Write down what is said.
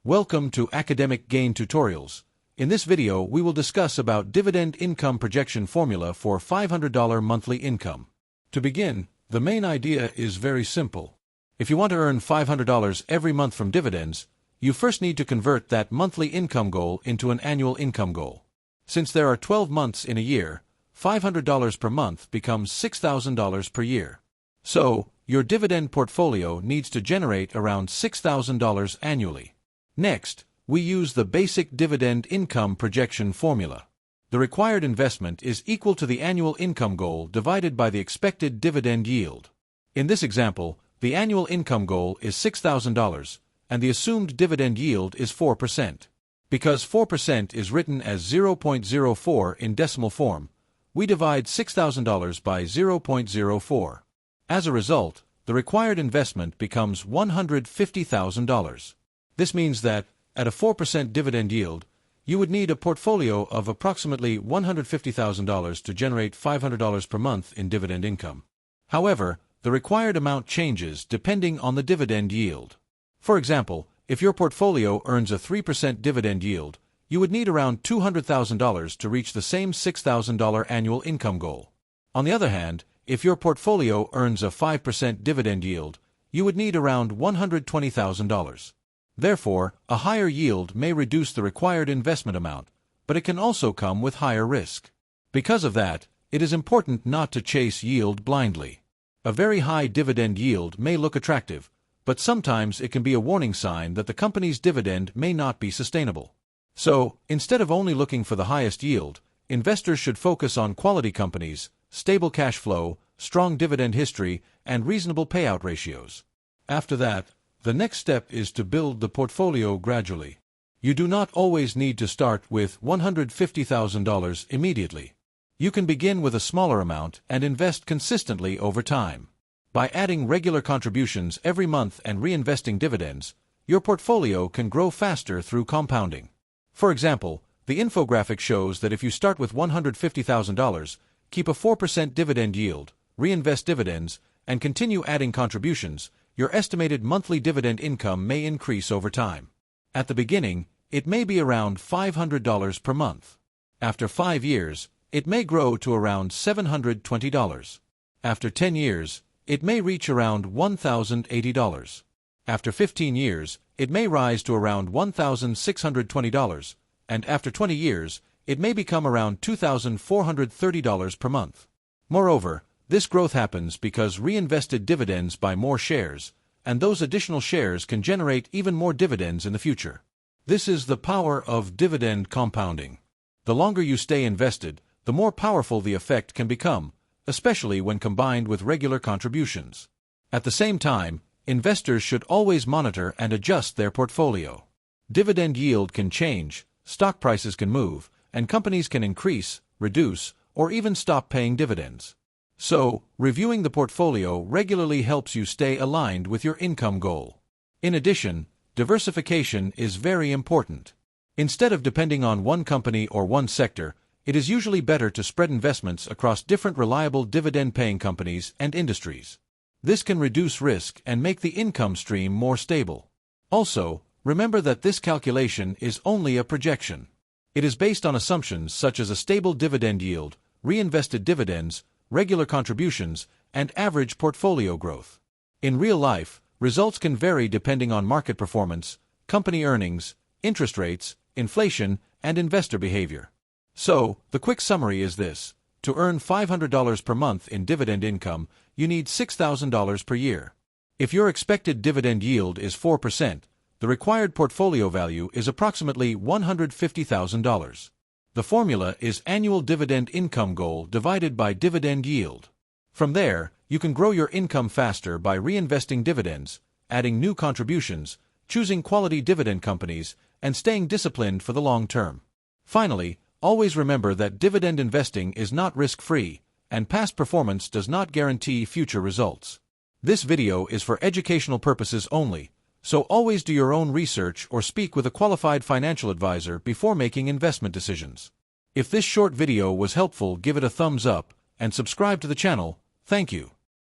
Welcome to Academic Gain Tutorials. In this video, we will discuss about Dividend Income Projection Formula for $500 monthly income. To begin, the main idea is very simple. If you want to earn $500 every month from dividends, you first need to convert that monthly income goal into an annual income goal. Since there are 12 months in a year, $500 per month becomes $6,000 per year. So, your dividend portfolio needs to generate around $6,000 annually. Next, we use the basic dividend income projection formula. The required investment is equal to the annual income goal divided by the expected dividend yield. In this example, the annual income goal is $6,000, and the assumed dividend yield is 4%. Because 4% is written as 0.04 in decimal form, we divide $6,000 by 0.04. As a result, the required investment becomes $150,000. This means that, at a 4% dividend yield, you would need a portfolio of approximately $150,000 to generate $500 per month in dividend income. However, the required amount changes depending on the dividend yield. For example, if your portfolio earns a 3% dividend yield, you would need around $200,000 to reach the same $6,000 annual income goal. On the other hand, if your portfolio earns a 5% dividend yield, you would need around $120,000. Therefore, a higher yield may reduce the required investment amount, but it can also come with higher risk. Because of that, it is important not to chase yield blindly. A very high dividend yield may look attractive, but sometimes it can be a warning sign that the company's dividend may not be sustainable. So, instead of only looking for the highest yield, investors should focus on quality companies, stable cash flow, strong dividend history, and reasonable payout ratios. After that, the next step is to build the portfolio gradually. You do not always need to start with $150,000 immediately. You can begin with a smaller amount and invest consistently over time. By adding regular contributions every month and reinvesting dividends, your portfolio can grow faster through compounding. For example, the infographic shows that if you start with $150,000, keep a 4% dividend yield, reinvest dividends, and continue adding contributions, your estimated monthly dividend income may increase over time. At the beginning, it may be around $500 per month. After 5 years, it may grow to around $720. After 10 years, it may reach around $1,080. After 15 years, it may rise to around $1,620, and after 20 years, it may become around $2,430 per month. Moreover, this growth happens because reinvested dividends buy more shares, and those additional shares can generate even more dividends in the future. This is the power of dividend compounding. The longer you stay invested, the more powerful the effect can become, especially when combined with regular contributions. At the same time, investors should always monitor and adjust their portfolio. Dividend yield can change, stock prices can move, and companies can increase, reduce, or even stop paying dividends. So, reviewing the portfolio regularly helps you stay aligned with your income goal. In addition, diversification is very important. Instead of depending on one company or one sector, it is usually better to spread investments across different reliable dividend-paying companies and industries. This can reduce risk and make the income stream more stable. Also, remember that this calculation is only a projection. It is based on assumptions such as a stable dividend yield, reinvested dividends, regular contributions, and average portfolio growth. In real life, results can vary depending on market performance, company earnings, interest rates, inflation, and investor behavior. So, the quick summary is this. To earn $500 per month in dividend income, you need $6,000 per year. If your expected dividend yield is 4%, the required portfolio value is approximately $150,000. The formula is annual dividend income goal divided by dividend yield. From there, you can grow your income faster by reinvesting dividends, adding new contributions, choosing quality dividend companies, and staying disciplined for the long term. Finally, always remember that dividend investing is not risk-free, and past performance does not guarantee future results. This video is for educational purposes only, so always do your own research or speak with a qualified financial advisor before making investment decisions. If this short video was helpful, give it a thumbs up and subscribe to the channel. Thank you.